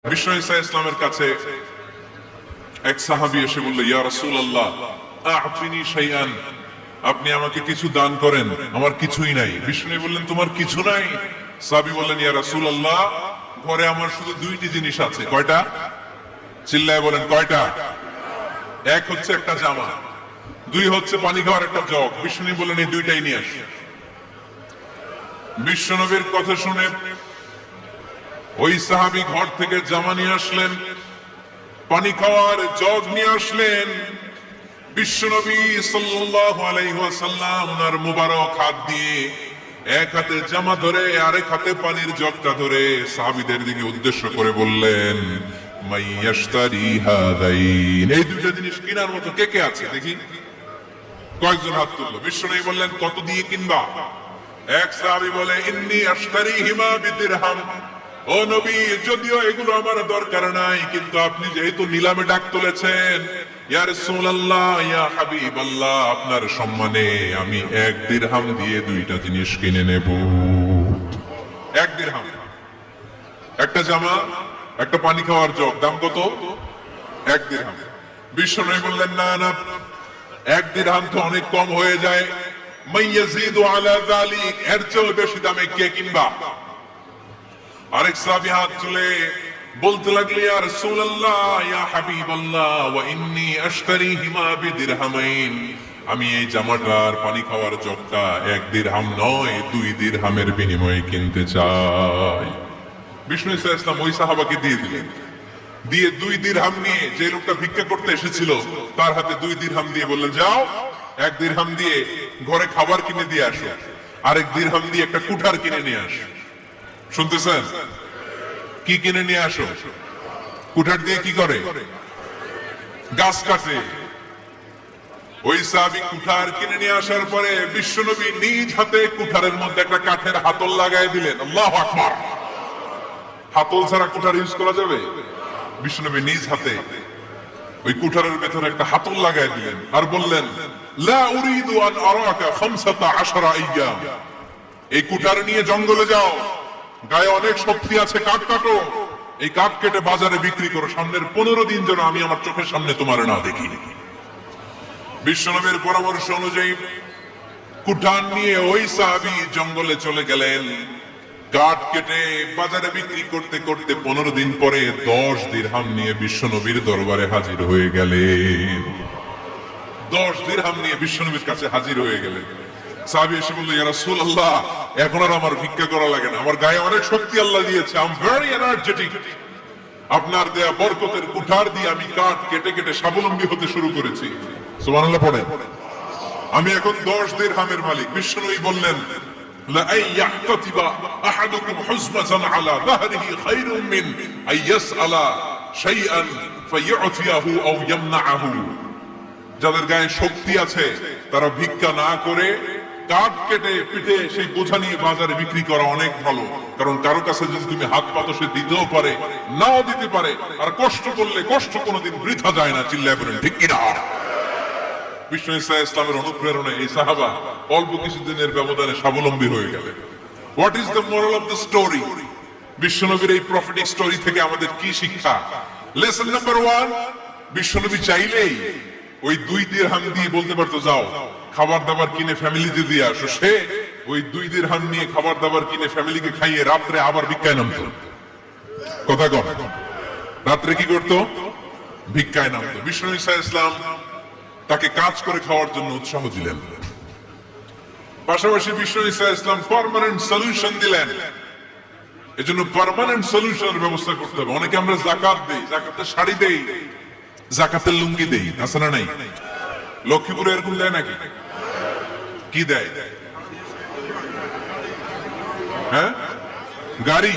বিষ্ণু ঈসা ইসলামের কাছে এক সাহাবী এসে বলল, ইয়া রাসূলুল্লাহ আ'তিনি শাইআন, আপনি আমাকে কিছু দান করেন, আমার কিছুই নাই। বিষ্ণু বললেন, তোমার কিছু নাই? সাহাবী বললেন, ইয়া রাসূলুল্লাহ ঘরে আমার শুধু দুইটি জিনিস আছে। কয়টা? চিল্লায় বলেন, কয়টা? এক হচ্ছে একটা জামা, দুই হচ্ছে পানি খাওয়ার একটা জগ। বিষ্ণু বললেন, এই দুইটাই নিয়ে আস। বিশ্বনবীর কথা শুনে ওই সাহাবী ঘর থেকে জামা নিয়ে আসলেন, পানি খাওয়ার জগ নিয়ে আসলেন। বিশ্বনবী সাল্লাল্লাহু আলাইহি ওয়াসাল্লাম ওনার মুবারক হাত দিয়ে এক হাতে জামা ধরে আরেক হাতে পানির জগটা ধরে সাহাবীদের দিকে উদ্দেশ্য করে বললেন, মাইয়াশতারি হাদাইন, এই দুইটা জিনিস কেনার মতো কে কে আছে দেখি? কয়েকজন হাত তুললো। বিশ্বনবী বললেন, কত দিয়ে কিনবা? এক সাহাবী বলে, ইন্নী আশতারিহিমা বিদিরহাম, ও নবী যদিও এগুলো আমার দরকার নাই, কিন্তু আপনি যেহেতু নিলামে ডাক তুলেছেন, ইয়া রাসূলুল্লাহ ইয়া হাবিবাল্লাহ, আপনার সম্মানে আমি 1 দিরহাম দিয়ে দুইটা জিনিস কিনে নেব। 1 দিরহাম, একটা জামা, একটা পানি খাওয়ার জগ, দাম কত? 1 দিরহাম। বিশ্বনবী বললেন, না না, 1 দিরহাম তো অনেক কম হয়ে যায়, মাইয়াজিদু আলা যালিক, এর চেয়ে বেশি দামে কে কিনবা? আরেক সাহাবী হাত তুলে বলতে লাগলো, ইয়া রাসূলুল্লাহ ইয়া হাবিবাল্লাহ ওয়া ইন্নী আশতারিহিমা বিদিরহামাইন, আমি এই জামাটার পানি খাওয়ার জগটা 1 দিরহাম নয় 2 দিরহামের বিনিময়ে কিনতে চাই। বিষ্ণু ঈসা ইসলাম ওই সাহাবাকে দিয়ে দিলেন। দিয়ে 2 দিরহাম নিয়ে যে লোকটা ভিক্ষা করতে এসেছিল তার হাতে 2 দিরহাম দিয়ে বললেন, যাও 1 দিরহাম দিয়ে ঘরে খাবার কিনে দিয়ে আসো, আরেক দিরহাম দিয়ে একটা কুঠার কিনে নিয়ে আসো। শুনতেছেন? কি কিনে নিয়ে আসো? কুঠার দিয়ে কি করে? গাছ কাটে। ওই সাহাবী কুঠার কিনে নিয়ে আসার পরে বিশ্বনবী নিজ হাতে কুঠারের মধ্যে একটা কাঠের হাতল লাগাই দিলেন। আল্লাহু আকবার! হাতল ছাড়া কুঠার ইউজ করা যাবে? বিশ্বনবী নিজ হাতে ওই কুঠারের ভেতরে একটা হাতল লাগাই দিলেন আর বললেন, লা উরিদু আন আরাকা 15 আইয়াম, এই কুঠার নিয়ে জঙ্গলে যাও, গায়ে অনেক শক্তি আছে, কাঠ কাটো, এই কাঠ কেটে বাজারে বিক্রি করো, সামনের 15 দিন যেন আমি আমার চোখের সামনে তোমার না দেখি। বিশ্বনবীর পরামর্শ অনুযায়ী কুঠার নিয়ে ওই সাহাবী জঙ্গলে চলে গেলেন। কাঠ কেটে বাজারে বিক্রি করতে করতে 15 দিন পরে 10 দিরহাম নিয়ে বিশ্বনবীর দরবারে হাজির হয়ে গেলেন। 10 দিরহাম নিয়ে বিশ্বনবীর কাছে হাজির হয়ে গেলেন। সাহাবী এসে বলল, ইয়া রাসূলুল্লাহ এখন আর আমার ভিক্ষা করা লাগে না, আমার গায়ে অনেক শক্তি আল্লাহ দিয়েছে, আই এম ভেরি এনার্জেটিক, আপনার দেয়া বরকতের কুঠার দিয়ে আমি কাঠ কেটে কেটে স্বাবলম্বী হতে শুরু করেছি। সুবহানাল্লাহ পড়েন। আমি এখন 10 দিরহামের মালিক। বিশ্বনবী বললেন, লা আইয়াহতাতিবা আহাদুকুম হুজমাতান আলা যাহরিহি খায়রুম মিন আইয়াসআলা শাইআন ফায়ু'তিয়াহু আও ইয়ামনাহু, যাদের গায়ে শক্তি আছে তারা ভিক্ষা না করে কাঠ কেটে পিঠে সেই বোঝা নিয়ে বাজারে বিক্রি করা অনেক ভালো, কারণ কারো কাছে যদি তুমি হাত পাতো সে দিতেও পারে, নাও দিতে পারে, আর কষ্ট করলে কষ্ট কোনোদিন বৃথা যায় না। চিল্লায় বলেন ঠিক কিনা? বিষ্ণু ঈসা ইসলামের অনুপ্রেরণায় এই সাহাবা অল্প কিছুদিনের ব্যবধানে স্বাবলম্বী হয়ে গেলেন। What is the moral of the story? বিশ্বনবীর এই প্রফেটিক স্টোরি থেকে আমাদের কি শিক্ষা? লেসন নাম্বার 1, বিশ্বনবী চাইলেই ওই 2 দিরহাম দিয়ে বলতে পারতো, যাও খাবার দাবার কিনে ফ্যামিলিতে দিয়ে আসো। সে ওই 2 দিরহাম নিয়ে খাবার দাবার কিনে ফ্যামিলিকে খাইয়ে রাত্রে আবার ভিক্ষায় নামতো। কথা কন, রাত্রে কি করতো? ভিক্ষায় নামতো। বিষ্ণু ঈসা ইসলাম তাকে কাজ করে খাওয়ার জন্য উৎসাহ দিলেন। পাশাপাশি বিষ্ণু ঈসা ইসলাম পার্মানেন্ট সলিউশন দিলেন। এজন্য পার্মানেন্ট সলিউশনের ব্যবস্থা করতে হবে। অনেকে আমরা যাকাত দেই, যাকাতের শাড়ি দেই, যাকাতের লুঙ্গি দেই, আছে না নাই? লক্ষ্মীপুরে এরকম দেয় নাকি? কি দেয়? হ্যাঁ, গাড়ি,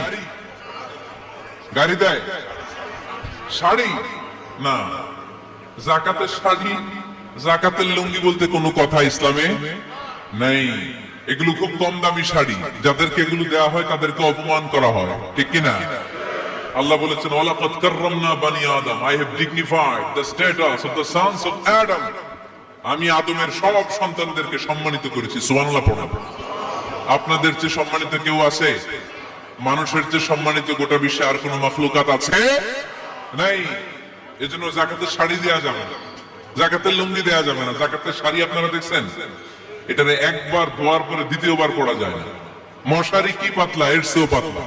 গাড়ি দেয়। শাড়ি না, যাকাতের শাড়ি, যাকাতের লুঙ্গি বলতে কোনো কথা ইসলামে নেই। এগুলো খুব কম দামি শাড়ি, যাদেরকে এগুলো দেওয়া হয় তাদেরকে অপমান করা হয়, ঠিক কিনা? আল্লাহ বলেছেন, ওয়ালাকাদ কাররামনা বানি আদম, I have dignified the status of the sons of Adam, আমি আদমের সব সন্তানদেরকে সম্মানিত করেছি। সুবহানাল্লাহ পড়ুন। আপনাদের চেয়ে সম্মানিত কেউ আছে? মানুষের যে সম্মানিত গোটা বিশ্বে আর কোনো মাখলুকাত আছে নাই। এজন্য জাকাতের শাড়ি দেওয়া যাবে না, জাকাতের লুঙ্গি দেওয়া যাবে না। জাকাতের শাড়ি আপনারা দেখছেন, এটারে একবার ধোয়ার পরে দ্বিতীয়বার পরা যায় না। মশারি কি পাতলা, এর চেয়েও পাতলা।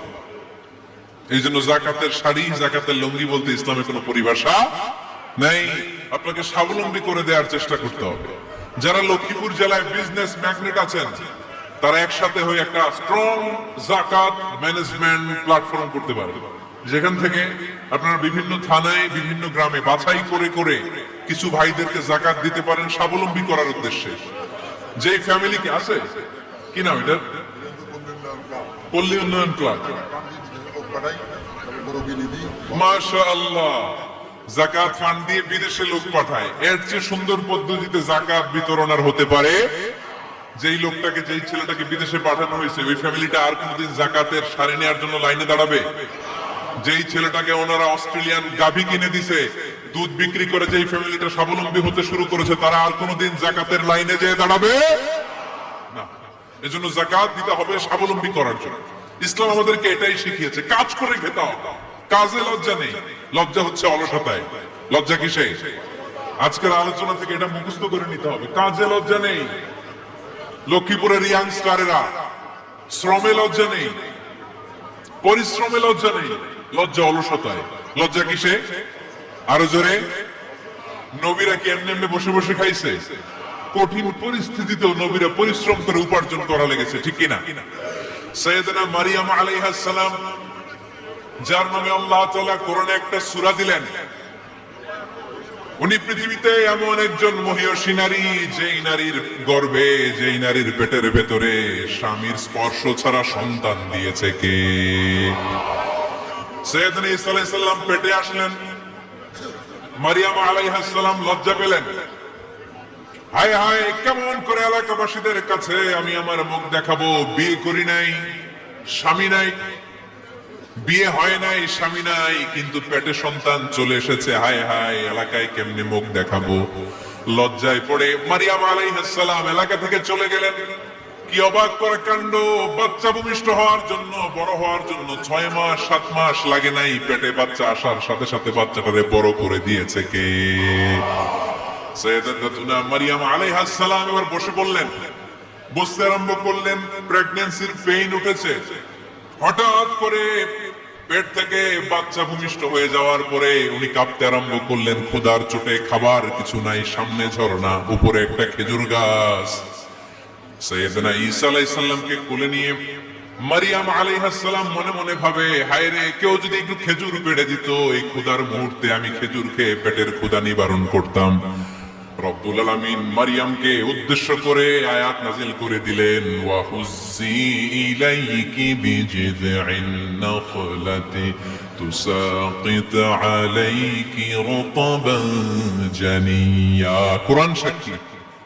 এই জন্য জাকাতের শাড়ি, জাকাতের লুঙ্গি বলতে ইসলামে কোনো পরিভাষা নাই। আপনাকে স্বাবলম্বী করে দেওয়ার চেষ্টা করতে হবে। যারা লক্ষ্মীপুর জেলায় বিজনেস ম্যাগনেট আছেন, তারা একসাথে হয়ে একটা স্ট্রং জাকাত ম্যানেজমেন্ট প্ল্যাটফর্ম করতে পারে, যেখান থেকে আপনারা বিভিন্ন থানায়, বিভিন্ন গ্রামে বাছাই করে করে কিছু ভাইদেরকে জাকাত দিতে পারেন স্বাবলম্বী করার উদ্দেশ্যে। যেই ফ্যামিলিকে আছে, কি নাম এটা, পল্লী উন্নয়ন ক্লাব, মাশাআল্লাহ, জাকাত ফান্ড দিয়ে বিদেশে লোক পাঠায়। এর চেয়ে সুন্দর পদ্ধতিতে জাকাত বিতরণ আর হতে পারে? যেই লোকটাকে, যেই ছেলেটাকে বিদেশে পাঠানো হয়েছে, ওই ফ্যামিলিটা আর কোনদিন জাকাতের শাড়ি নেওয়ার জন্য লাইনে দাঁড়াবে? যেই ছেলেটাকে ওনারা অস্ট্রেলিয়ান গাভী কিনে দিছে, দুধ বিক্রি করে যেই ফ্যামিলিটা স্বাবলম্বী হতে শুরু করেছে, তারা আর কোনদিন জাকাতের লাইনে যেয়ে দাঁড়াবে না। এজন্য জাকাত দিতে হবে স্বাবলম্বী করার জন্য। ইসলাম আমাদেরকে এটাই শিখিয়েছে, কাজ করে খেতে হবে। কাজে লজ্জা নেই, লজ্জা হচ্ছে অলসতায়। লজ্জা কিসে? আজকের আলোচনা থেকে এটা মুখস্থ করে নিতে হবে, কাজে লজ্জা নেই। লক্ষ্মীপুরের ইয়াংস্টারেরা শ্রমে লজ্জা নেই, পরিশ্রমে লজ্জা নেই, লজ্জা অলসতায়। লজ্জা কিসে? আরো জোরে। নবীরা কি এমনি এমনি বসে বসে খাইছে? কঠিন পরিস্থিতিতেও নবীরা পরিশ্রম করে উপার্জন করা লেগেছে, ঠিক কিনা? সাইয়েদনা মারিয়াম আলাইহিস সালাম, যার নামে আল্লাহ তাআলা কোরআনে একটা সূরা দিলেন, উনি পৃথিবীতে এমন একজন মহিয়সী নারী, যেই নারীর গর্ভে, যেই নারীর পেটের ভেতরে স্বামীর স্পর্শ ছাড়া সন্তান দিয়েছে কে? সাইয়েদনা ঈসা আলাইহিস সালাম পেটে আসলেন। মারিয়াম আলাইহিস সালাম লজ্জা পেলেন। হায় হায়, কেমন করে এলাকাবাসীদের কাছে আমি আমার মুখ দেখাবো? বিয়ে করি নাই, স্বামী নাই, বিয়ে হয় নাই, স্বামী নাই, কিন্তু পেটে সন্তান চলে এসেছে। হায় হায়, এলাকায় কেমনে মুখ দেখাবো? লজ্জায় পড়ে মারিয়াম আলাইহিস সালাম এলাকা থেকে চলে গেলেন। কি অবাক করা কাণ্ড! বাচ্চা ভূমিষ্ঠ হওয়ার জন্য, বড় হওয়ার জন্য 6 মাস 7 মাস লাগে নাই, পেটে বাচ্চা আসার সাথে সাথে বাচ্চাটারে বড় করে দিয়েছে কে? সাইয়েদাতুনা মারিয়াম আলাইহিস সালাম এবার বসে পড়লেন, বসতে আরম্ভ করলেন। প্রেগন্যান্সির পেইন উঠেছে। হঠাৎ করে পেট থেকে বাচ্চা ভূমিষ্ঠ হয়ে যাওয়ার পরে উনি কাঁপতে আরম্ভ করলেন। ক্ষুধার চোটে খাবার কিছু নাই, সামনে ঝর্ণা, উপরে একটা খেজুর গাছ। সাইয়েদনা ঈসা আলাইহিস সালামকে কোলে নিয়ে মারিয়াম আলাইহিস সালাম মনে মনে ভাবে, হায় রে, কেউ যদি একটু খেজুর পেড়ে দিত, এই ক্ষুধার মুহূর্তে আমি খেজুর খেয়ে পেটের ক্ষুধা নিবারণ করতাম। রব্বুল আলামিন মারিয়ামকে উদ্দেশ্য করে আয়াত নাযিল করে দিলেন, ওয়া হুজ্জি ইলাইকি বিজিযইন নাখলাতি তুসাকিত আলাইকি রতবান জানিয়া। কুরআন সাক্ষী,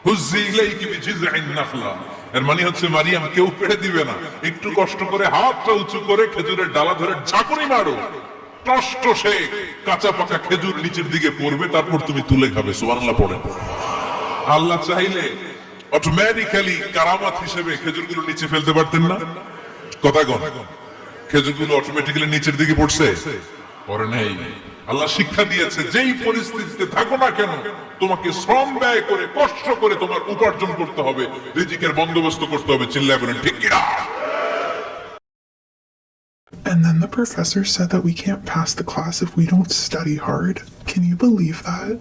হুজ্জি ইলাইকি বিজিযইন নাখলা, এর মানে হচ্ছে মারিয়াম, কেউ পেড়ে দিবে না, একটু কষ্ট করে হাতটা উঁচু করে খেজুরের ডালা ধরে ঝাঁকুনি মারো, টষ্ট সে কাঁচা পাকা খেজুর নিচের দিকে পড়বে, তারপর তুমি তুলে খাবে। সুবহানাল্লাহ পড়ে। আল্লাহ চাইলে অটোমেটিক্যালি কারামাত হিসেবে খেজুরগুলো নিচে ফেলতে পারতেন না? কথা গণ, খেজুরগুলো অটোমেটিক্যালি নিচের দিকে পড়ছে? পড়ে নাই। আল্লাহ শিক্ষা দিয়েছে, যেই পরিস্থিতিতে থাকো না কেন, তোমাকে শ্রম ব্যয় করে, কষ্ট করে তোমার উপার্জন করতে হবে, রিজিকের বন্দোবস্ত করতে হবে। চিল্লায় বলেন ঠিক কিনা? And then the professor said that we can't pass the class if we don't study hard. Can you believe that?